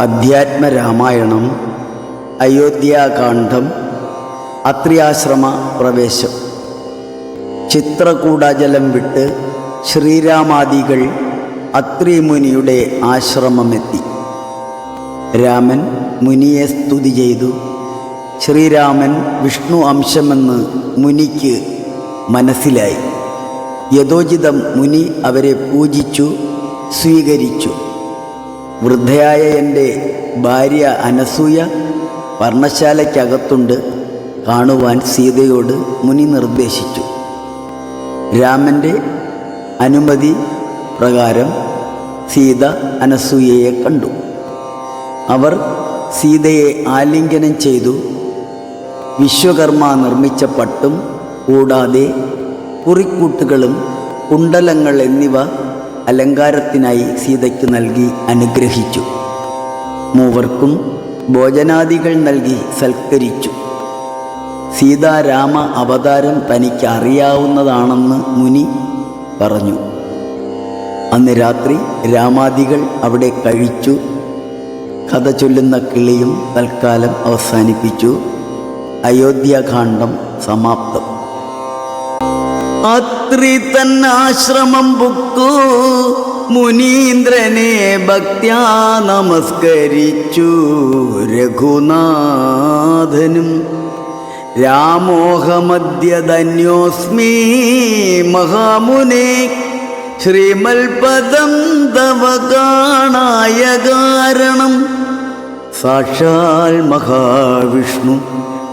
അധ്യാത്മരാമായണം അയോധ്യാകാന്ഡം അത്രിയാശ്രമ പ്രവേശം. ചിത്രകൂടാചലം വിട്ട് ശ്രീരാമാദികൾ അത്രി മുനിയുടെ ആശ്രമമെത്തി. രാമൻ മുനിയെ സ്തുതി ചെയ്തു. ശ്രീരാമൻ വിഷ്ണു അംശമെന്ന് മുനിക്ക് മനസ്സിലായി. യഥോചിതം മുനി അവരെ പൂജിച്ചു, സ്വീകരിച്ചു. വൃദ്ധയായ എൻ്റെ ഭാര്യ അനസൂയ പർണശാലയ്ക്കകത്തുണ്ട്, കാണുവാൻ സീതയോട് മുനി നിർദ്ദേശിച്ചു. രാമൻ്റെ അനുമതി പ്രകാരം സീത അനസൂയയെ കണ്ടു. അവർ സീതയെ ആലിംഗനം ചെയ്തു. വിശ്വകർമ്മ നിർമ്മിച്ച പട്ടും കൂടാതെ കുറിക്കൂട്ടുകളും കുണ്ടലങ്ങൾ എന്നിവ അലങ്കാരത്തിനായി സീതയ്ക്ക് നൽകി അനുഗ്രഹിച്ചു. മൂവർക്കും ഭോജനാദികൾ നൽകി സൽക്കരിച്ചു. സീതാരാമ അവതാരം തനിക്ക് അറിയാവുന്നതാണെന്ന് മുനി പറഞ്ഞു. അന്ന് രാത്രി രാമാദികൾ അവിടെ കഴിച്ചു. കഥ ചൊല്ലുന്ന കിളിയും തൽക്കാലം അവസാനിപ്പിച്ചു. അയോധ്യാകാന്ഡം സമാപ്തം. അത്രി തന്നാശ്രമം പുക്കു മുനീന്ദ്രനെ ഭക്ത്യാ നമസ്കരിച്ചു. രഘുനാഥനും രാമോഹമദ്യധന്യോസ്മി മഹാമുനെ ശ്രീമൽപദം തവ കാണായ കാരണം സാക്ഷാൽ മഹാവിഷ്ണു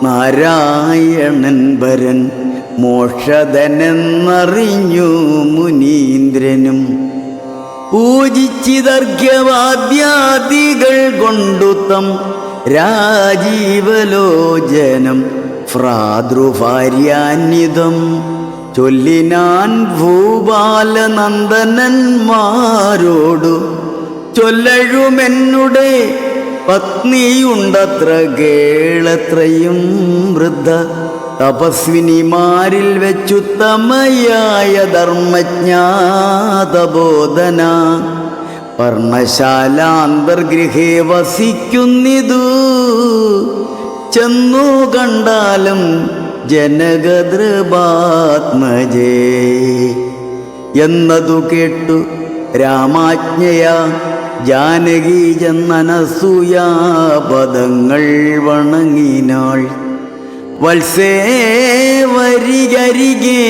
നാരായണൻ വരൻ മോക്ഷധനെന്നറിഞ്ഞു മുനീന്ദ്രനും. പൂജിച്ചിതർഘ്യവാദ്യാദികൾ കൊണ്ടുത്തം രാജീവലോചനം ഭ്രാതൃഭാര്യാന്വിതം ചൊല്ലിനാൻ ഭൂപാലനന്ദനന്മാരോടു ചൊല്ലഴുമെന്നുടെ പത്നിയുണ്ടത്ര കേളത്രയും വൃദ്ധ തപസ്വിനിമാരിൽ വെച്ചുത്തമയായ ധർമ്മജ്ഞാതബോധന പർണശാലാന്തർഗൃഹേ വസിക്കുന്നിതു. ചെന്നു കണ്ടാലും ജനകദ്രപാത്മജേ എന്നതു കേട്ടു രാമാജ്ഞയാ ജാനകി ചെന്നനസൂയാ പദങ്ങൾ വണങ്ങിനാൾ. വത്സേ വരികരികെ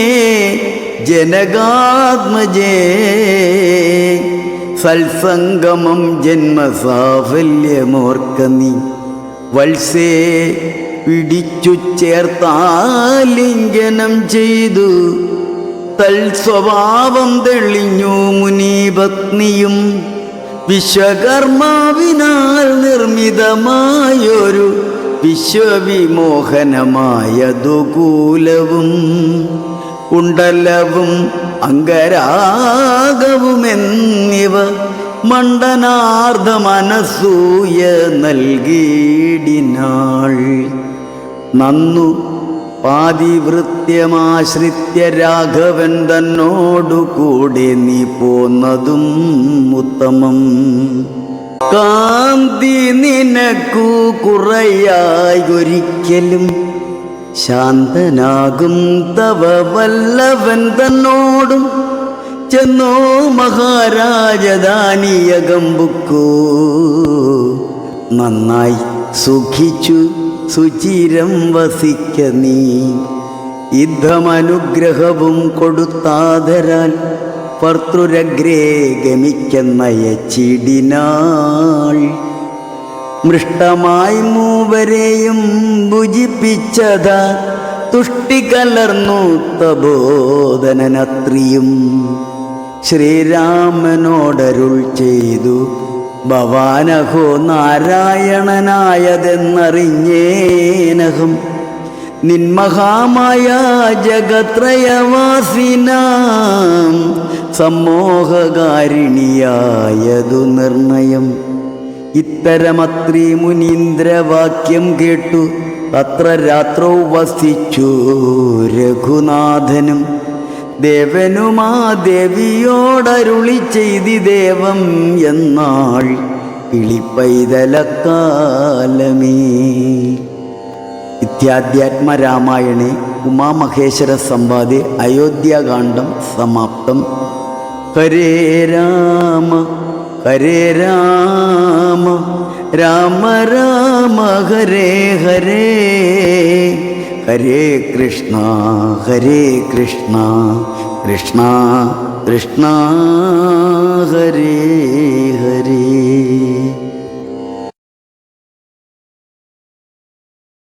ജനകാത്മജേ സത്സംഗമം ജന്മസാഫല്യമോർക്ക നീ. വത്സേ പിടിച്ചു ചേർത്താലിംഗനം ചെയ്തു. തൽസ്വഭാവം തെളിഞ്ഞു മുനിപത്നിയും. വിശ്വകർമാവിനാൽ നിർമ്മിതമായൊരു വിശ്വവിമോഹനമായ ദുകൂലവും കുണ്ടലവും അംഗരാഗവുമെന്നിവ മണ്ഡനാർദ്ധമനസൂയ നൽകിയിടിനാൾ. നന്നു പാതിവൃത്യമാശ്രിത്യ രാഘവൻ തന്നോടുകൂടെ നീ പോന്നതും ഉത്തമം. കാന്തി നിനക്കു കുറയായി ഒരിക്കലും ശാന്തനാകും തവ വല്ലഭൻ തന്നോടും ചെന്നോ മഹാരാജധാനിയകമ്പുക്കൂ. നന്നായി സുഖിച്ചു സുചിരം വസിക്ക നീ. യുദ്ധമനുഗ്രഹവും കൊടുത്താതരാൽ ഭർത്തൃരഗ്രേ ഗമിക്കുന്നയച്ചിടിനാൾ. മൃഷ്ടമായി മൂവരെയും ഭുജിപ്പിച്ചത തുഷ്ടി കലർന്നു തബോധനനത്രിയും. ശ്രീരാമനോടരുൾ ചെയ്തു ഭവാനഹോ നാരായണനായതെന്നറിഞ്ഞേനഹം. നിന്മഹാമായ ജഗത്രയവാസിനാം സമ്മോഹകാരിണിയായതു നിർണയം. ഇത്തരമത്രി മുനീന്ദ്രവാക്യം കേട്ടു അത്ര രാത്രോ വസിച്ചു രഘുനാഥനും. ദേവനുമാ ദേവിയോടരുളി ചെയ്തി ദേവം എന്നാൾ കിളിപ്പൈതലക്കാലമേ. ഇത്യാധ്യാത്മരാമായണേ ഉമാമഹേശ്വര സംവാദേ അയോധ്യാകാന്ഡം സമാപ്തം. ഹരേ രാമ ഹരേ രാമ രാമ രാമ ഹരേ ഹരേ, ഹരേ കൃഷ്ണ കൃഷ്ണ കൃഷ്ണ ഹരേ ഹരേ.